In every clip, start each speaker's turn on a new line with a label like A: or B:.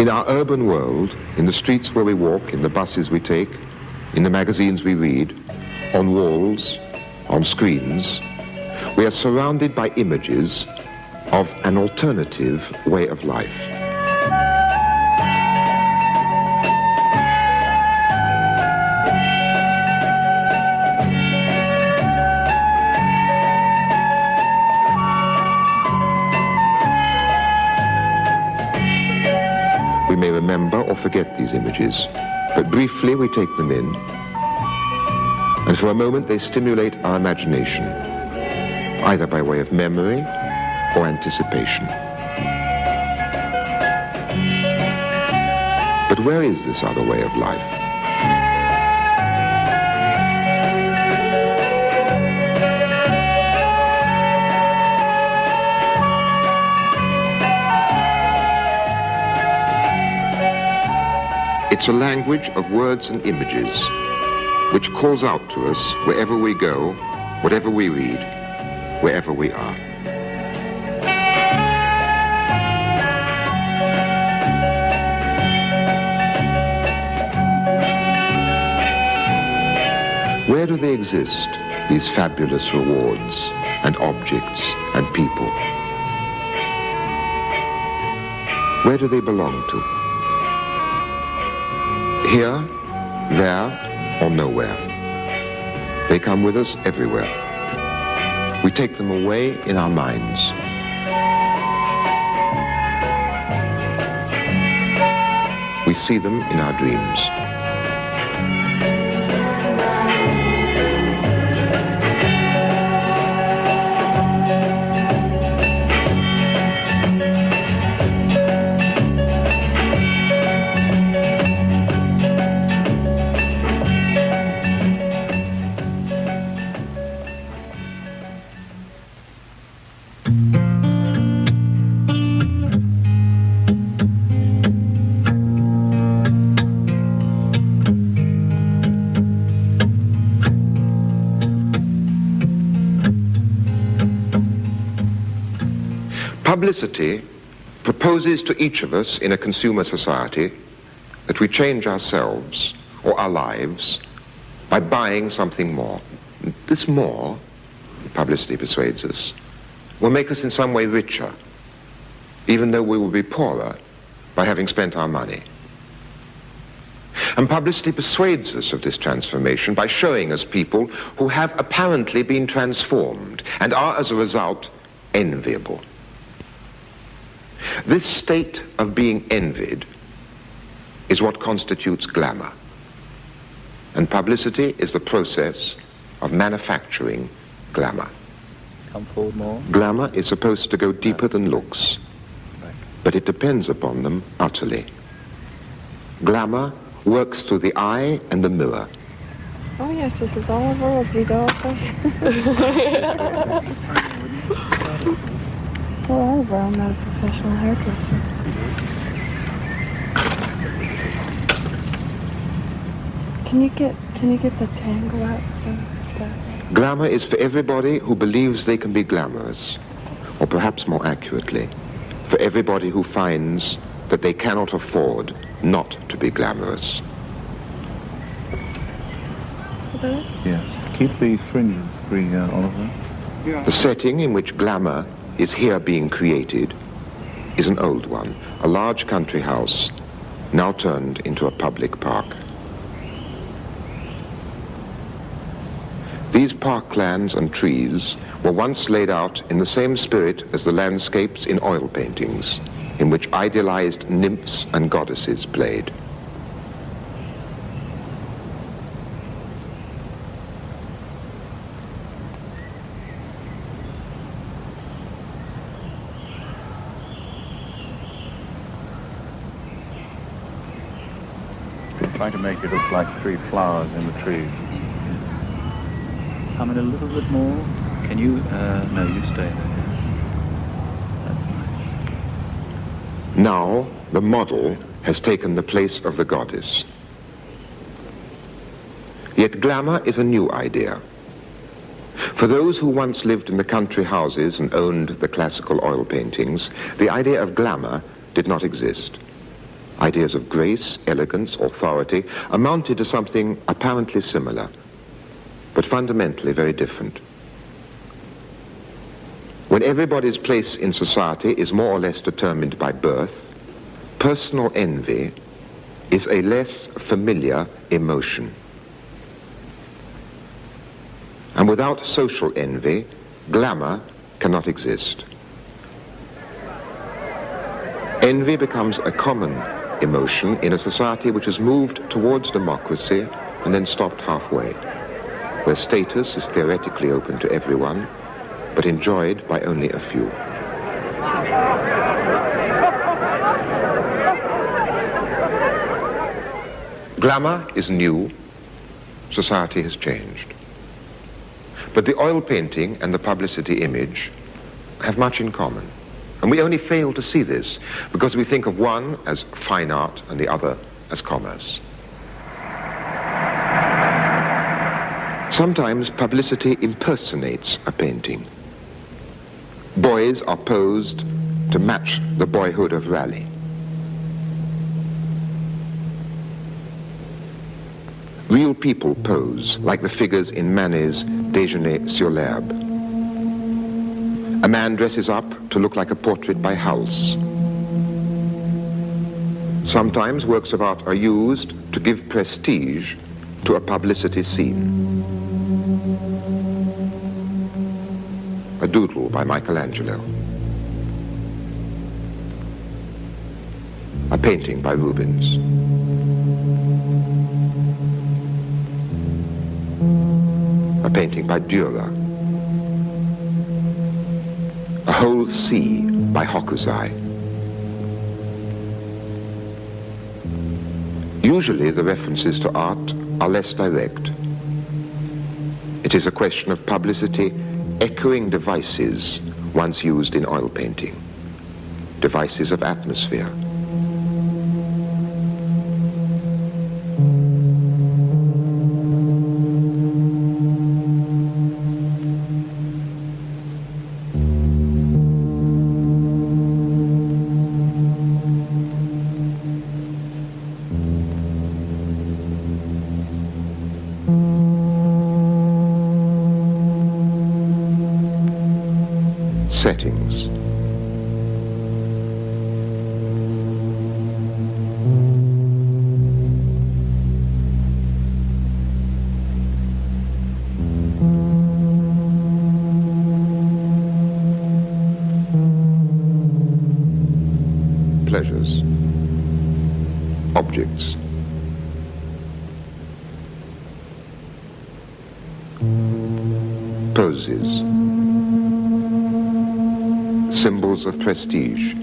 A: In our urban world, in the streets where we walk, in the buses we take, in the magazines we read, on walls, on screens, we are surrounded by images of an alternative way of life. We may remember or forget these images, but briefly we take them in, and for a moment they stimulate our imagination, either by way of memory or anticipation. But where is this other way of life? It's a language of words and images which calls out to us wherever we go, whatever we read, wherever we are. Where do they exist, these fabulous rewards and objects and people? Where do they belong to? Here, there, or nowhere. They come with us everywhere. We take them away in our minds. We see them in our dreams. Publicity proposes to each of us in a consumer society that we change ourselves or our lives by buying something more. This more, publicity persuades us, will make us in some way richer, even though we will be poorer by having spent our money. And publicity persuades us of this transformation by showing us people who have apparently been transformed and are, as a result, enviable. This state of being envied is what constitutes glamour. And publicity is the process of manufacturing glamour.
B: Come forward more.
A: Glamour is supposed to go deeper than looks, but it depends upon them utterly. Glamour works through the eye and the mirror.
C: Oh yes, this is all over what we do. Well, Oliver, I'm not a professional hairdresser. Can you get the tangle out?
A: Glamour is for everybody who believes they can be glamorous, or perhaps more accurately, for everybody who finds that they cannot afford not to be glamorous.
B: Yes. Keep the fringes free, Oliver.
A: The setting in which glamour is here being created is an old one, a large country house now turned into a public park. These parklands and trees were once laid out in the same spirit as the landscapes in oil paintings, in which idealized nymphs and goddesses played.
B: Try to make it look like three flowers in the trees. Come in a little bit more. Can you? No, you stay there.
A: Now, the model has taken the place of the goddess. Yet glamour is a new idea. For those who once lived in the country houses and owned the classical oil paintings, the idea of glamour did not exist. ideas of grace, elegance, authority, amounted to something apparently similar, but fundamentally very different. When everybody's place in society is more or less determined by birth, personal envy is a less familiar emotion. And without social envy, glamour cannot exist. Envy becomes a common emotion in a society which has moved towards democracy and then stopped halfway, where status is theoretically open to everyone, but enjoyed by only a few. Glamour is new, society has changed. But the oil painting and the publicity image have much in common. And we only fail to see this because we think of one as fine art and the other as commerce. Sometimes publicity impersonates a painting. Boys are posed to match the boyhood of Raleigh. Real people pose like the figures in Manet's Déjeuner sur l'herbe. A man dresses up to look like a portrait by Hals. Sometimes works of art are used to give prestige to a publicity scene. A doodle by Michelangelo. A painting by Rubens. A painting by Dürer. A whole sea by Hokusai. Usually the references to art are less direct. It is a question of publicity echoing devices once used in oil painting, devices of atmosphere. Settings. Pleasures. Objects. Poses. Symbols of prestige.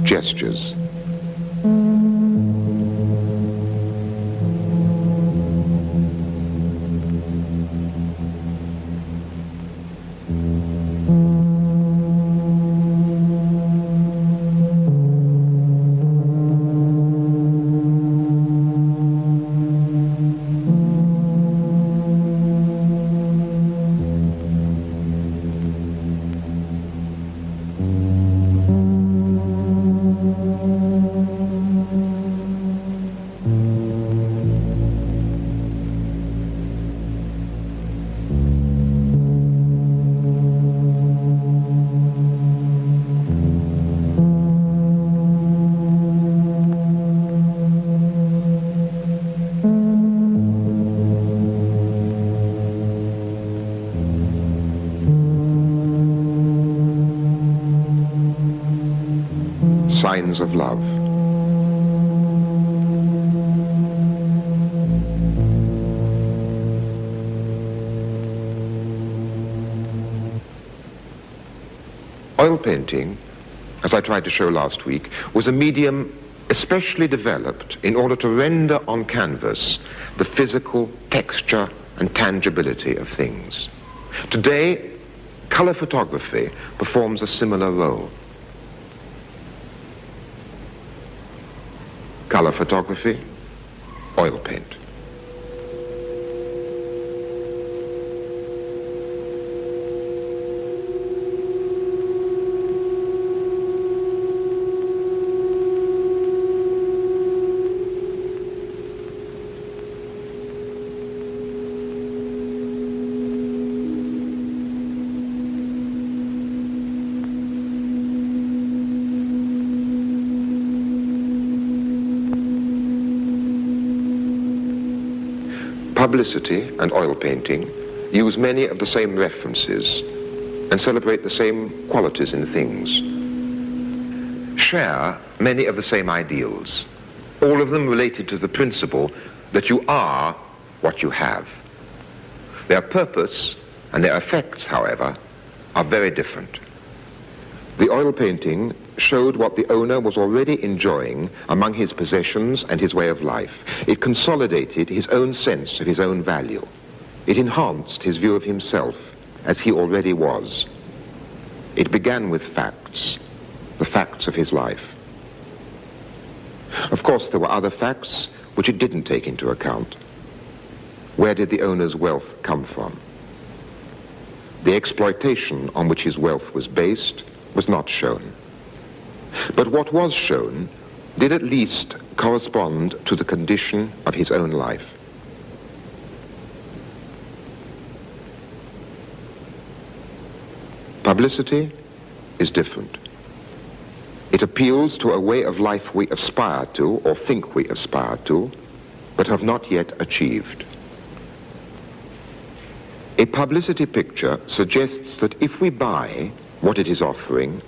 A: Gestures. Signs of love. Oil painting, as I tried to show last week, was a medium especially developed in order to render on canvas the physical texture and tangibility of things. Today, color photography performs a similar role. Color photography, oil paint. Publicity and oil painting use many of the same references and celebrate the same qualities in things, share many of the same ideals, all of them related to the principle that you are what you have. Their purpose and their effects, however, are very different. The oil painting showed what the owner was already enjoying among his possessions and his way of life. It consolidated his own sense of his own value. It enhanced his view of himself as he already was. It began with facts, the facts of his life. Of course, there were other facts which it didn't take into account. Where did the owner's wealth come from? The exploitation on which his wealth was based was not shown. But what was shown did at least correspond to the condition of his own life. Publicity is different. It appeals to a way of life we aspire to or think we aspire to, but have not yet achieved. A publicity picture suggests that if we buy what it is offering,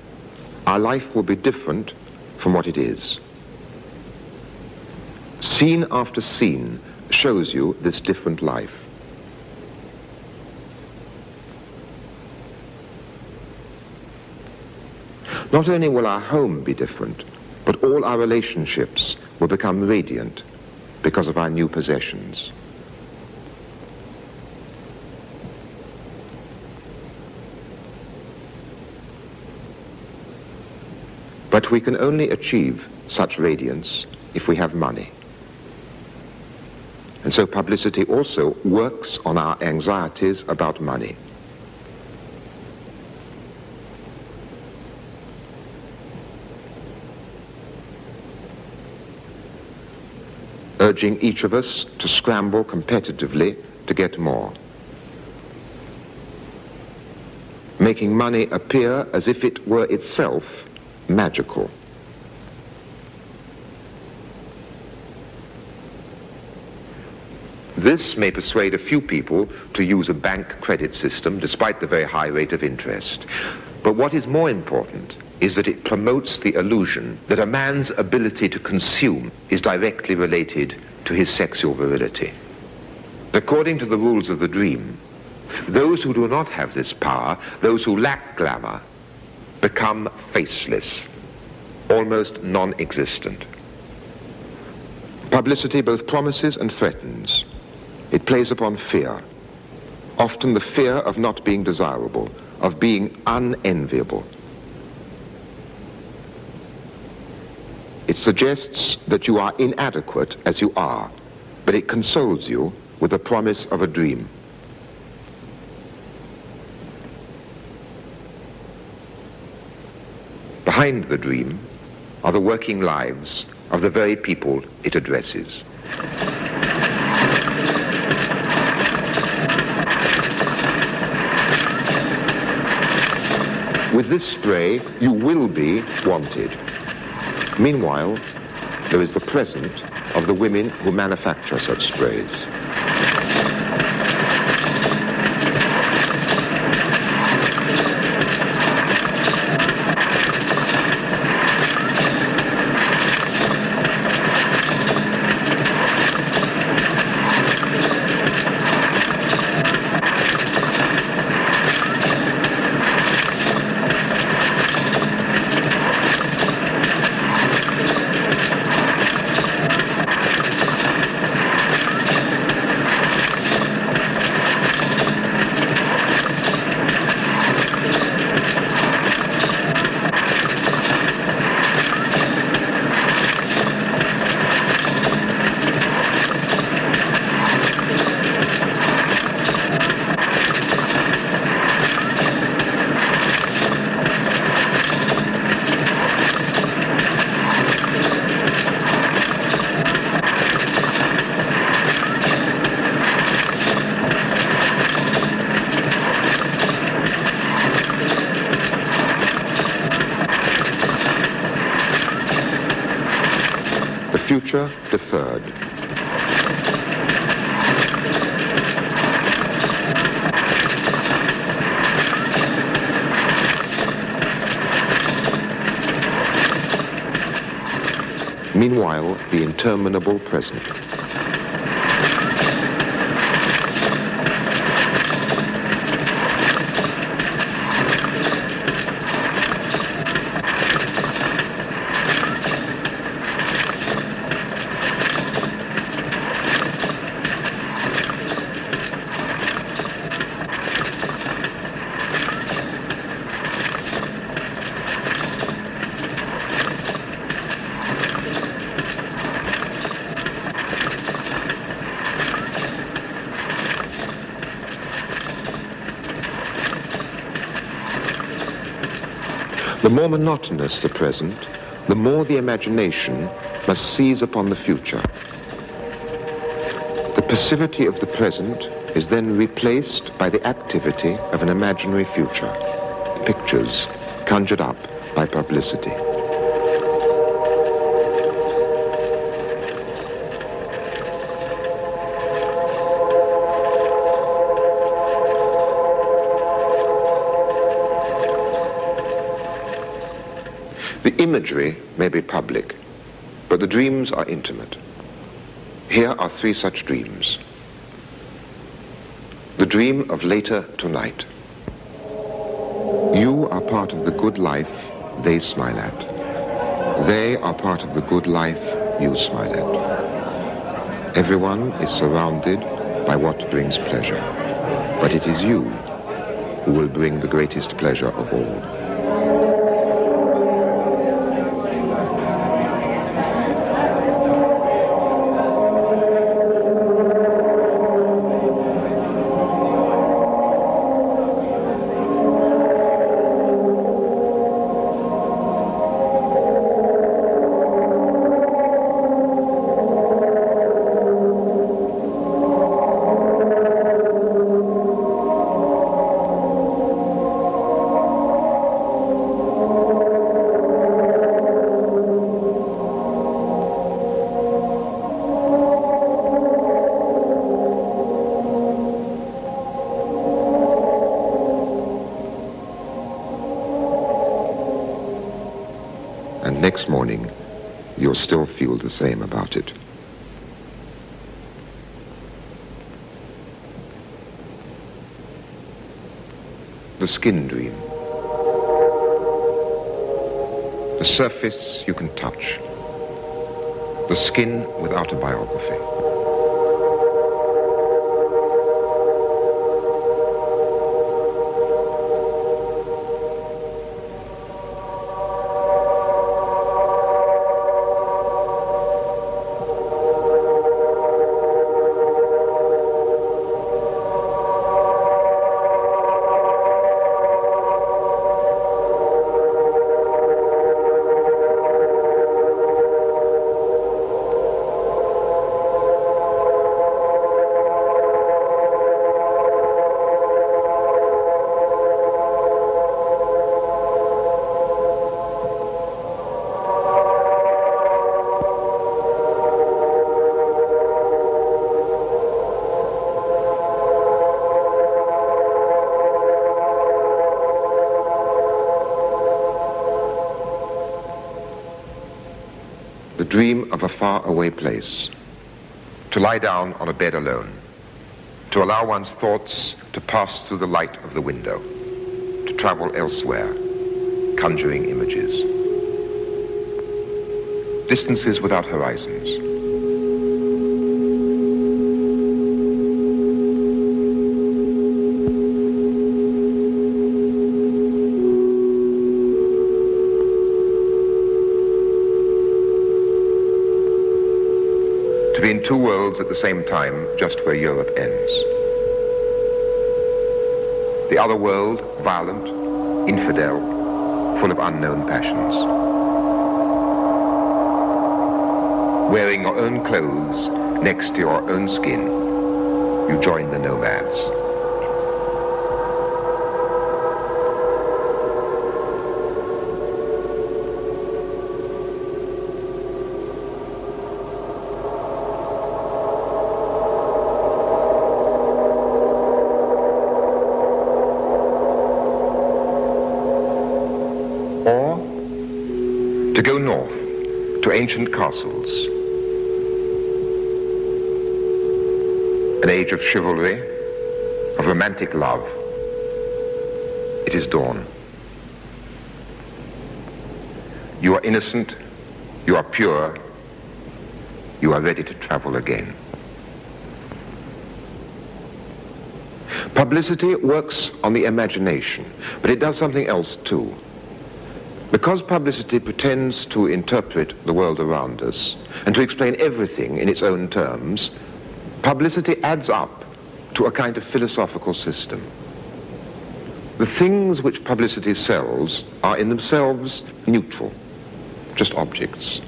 A: our life will be different from what it is. Scene after scene shows you this different life. Not only will our home be different, but all our relationships will become radiant because of our new possessions. But we can only achieve such radiance if we have money. And so publicity also works on our anxieties about money. Urging each of us to scramble competitively to get more. Making money appear as if it were itself magical. This may persuade a few people to use a bank credit system despite the very high rate of interest. But what is more important is that it promotes the illusion that a man's ability to consume is directly related to his sexual virility. According to the rules of the dream, those who do not have this power, those who lack glamour, become faceless, almost non-existent. Publicity both promises and threatens. It plays upon fear, often the fear of not being desirable, of being unenviable. It suggests that you are inadequate as you are, but it consoles you with the promise of a dream. Behind the dream are the working lives of the very people it addresses. With this spray, you will be wanted. Meanwhile, there is the present of the women who manufacture such sprays. future deferred. Meanwhile, the interminable present. The more monotonous the present, the more the imagination must seize upon the future. The passivity of the present is then replaced by the activity of an imaginary future, pictures conjured up by publicity. The imagery may be public, but the dreams are intimate. Here are three such dreams. The dream of later tonight. You are part of the good life they smile at. They are part of the good life you smile at. Everyone is surrounded by what brings pleasure, but it is you who will bring the greatest pleasure of all. And next morning, you'll still feel the same about it. The skin dream. The surface you can touch. The skin without a biography. The dream of a faraway place, to lie down on a bed alone, to allow one's thoughts to pass through the light of the window, to travel elsewhere, conjuring images. Distances without horizons. To be in two worlds at the same time, just where Europe ends. The other world, violent, infidel, full of unknown passions. Wearing your own clothes next to your own skin, you join the nomads. go north to ancient castles, an age of chivalry, of romantic love. It is dawn. You are innocent, you are pure, you are ready to travel again. Publicity works on the imagination, but it does something else too. Because publicity pretends to interpret the world around us and to explain everything in its own terms, publicity adds up to a kind of philosophical system. The things which publicity sells are in themselves neutral, just objects.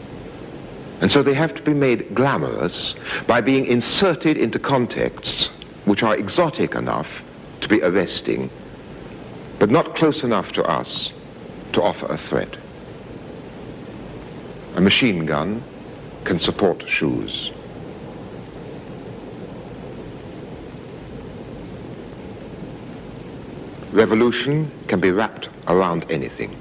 A: And so they have to be made glamorous by being inserted into contexts which are exotic enough to be arresting, but not close enough to us to offer a threat. A machine gun can support shoes. Revolution can be wrapped around anything.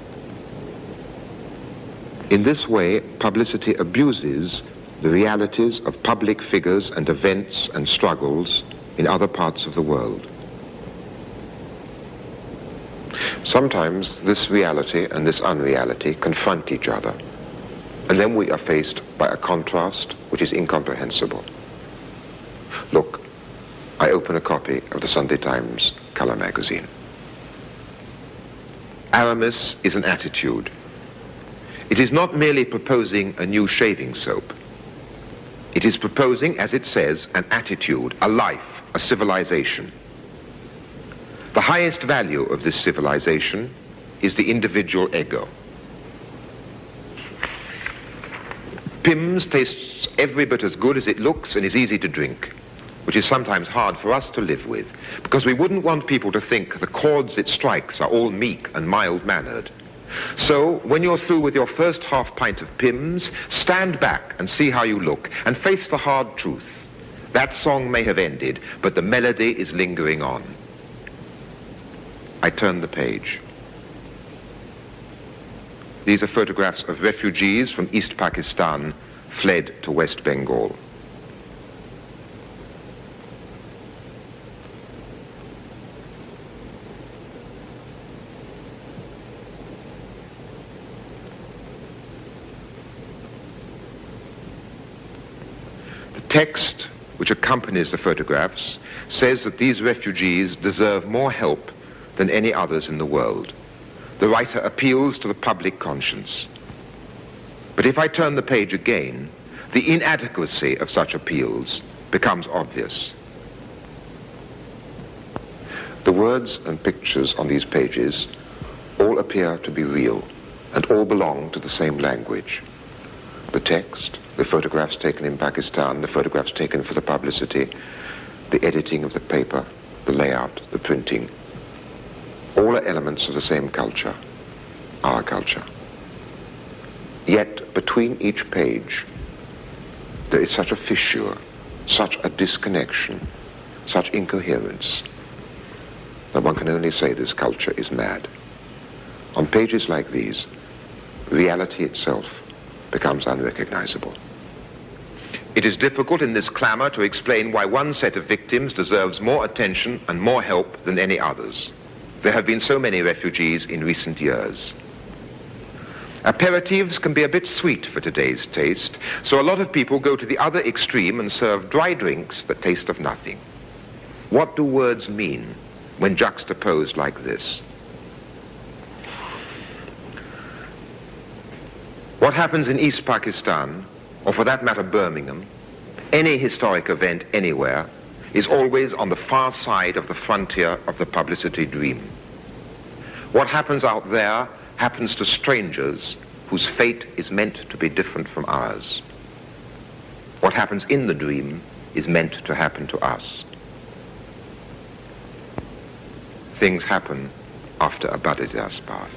A: In this way, publicity abuses the realities of public figures and events and struggles in other parts of the world. Sometimes this reality and this unreality confront each other, and then we are faced by a contrast which is incomprehensible. Look, I open a copy of the Sunday Times color magazine. Aramis is an attitude. It is not merely proposing a new shaving soap. It is proposing, as it says, an attitude, a life, a civilization. The highest value of this civilization is the individual ego. Pimm's tastes every bit as good as it looks and is easy to drink, which is sometimes hard for us to live with, because we wouldn't want people to think the chords it strikes are all meek and mild-mannered. So, when you're through with your first half pint of Pimm's, stand back and see how you look, and face the hard truth. That song may have ended, but the melody is lingering on. I turn the page. These are photographs of refugees from East Pakistan fled to West Bengal. The text which accompanies the photographs says that these refugees deserve more help than any others in the world. The writer appeals to the public conscience. But if I turn the page again, the inadequacy of such appeals becomes obvious. The words and pictures on these pages all appear to be real and all belong to the same language. The text, the photographs taken in Pakistan, the photographs taken for the publicity, the editing of the paper, the layout, the printing, all are elements of the same culture, our culture. Yet between each page, there is such a fissure, such a disconnection, such incoherence, that one can only say this culture is mad. On pages like these, reality itself becomes unrecognizable. It is difficult in this clamor to explain why one set of victims deserves more attention and more help than any others. There have been so many refugees in recent years. Aperitifs can be a bit sweet for today's taste, so a lot of people go to the other extreme and serve dry drinks that taste of nothing. What do words mean when juxtaposed like this? What happens in East Pakistan, or for that matter Birmingham, any historic event anywhere, is always on the far side of the frontier of the publicity dream. What happens out there happens to strangers whose fate is meant to be different from ours. What happens in the dream is meant to happen to us. Things happen after a Badidas bath.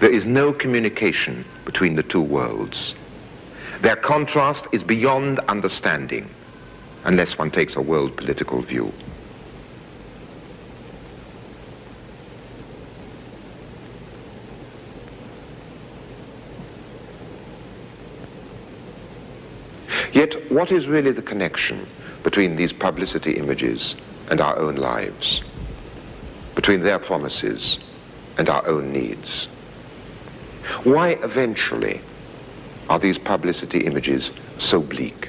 A: There is no communication between the two worlds. Their contrast is beyond understanding, unless one takes a world political view. Yet, what is really the connection between these publicity images and our own lives? Between their promises and our own needs? Why, eventually, are these publicity images so bleak?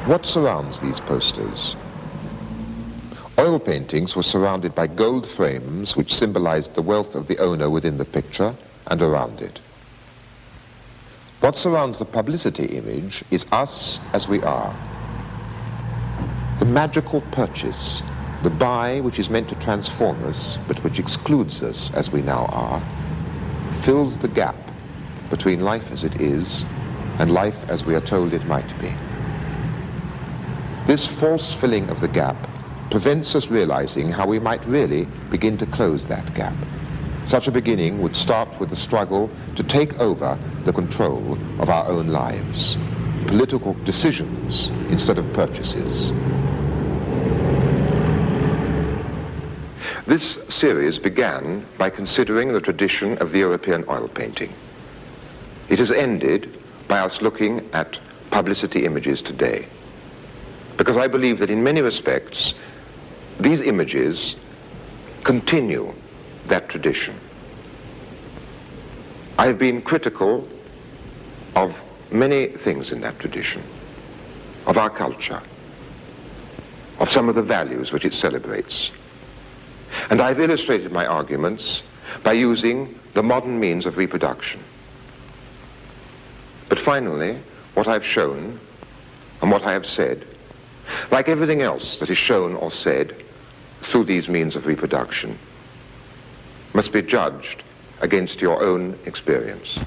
A: What surrounds these posters? Oil paintings were surrounded by gold frames which symbolized the wealth of the owner within the picture and around it. What surrounds the publicity image is us as we are. The magical purchase, the buy which is meant to transform us but which excludes us as we now are, fills the gap between life as it is and life as we are told it might be. This false filling of the gap prevents us realizing how we might really begin to close that gap. Such a beginning would start with the struggle to take over the control of our own lives, political decisions instead of purchases. This series began by considering the tradition of the European oil painting. It has ended by us looking at publicity images today, because I believe that in many respects, these images continue that tradition. I have been critical of many things in that tradition, of our culture, of some of the values which it celebrates. And I've illustrated my arguments by using the modern means of reproduction. But finally, what I've shown and what I have said, like everything else that is shown or said through these means of reproduction, must be judged against your own experience.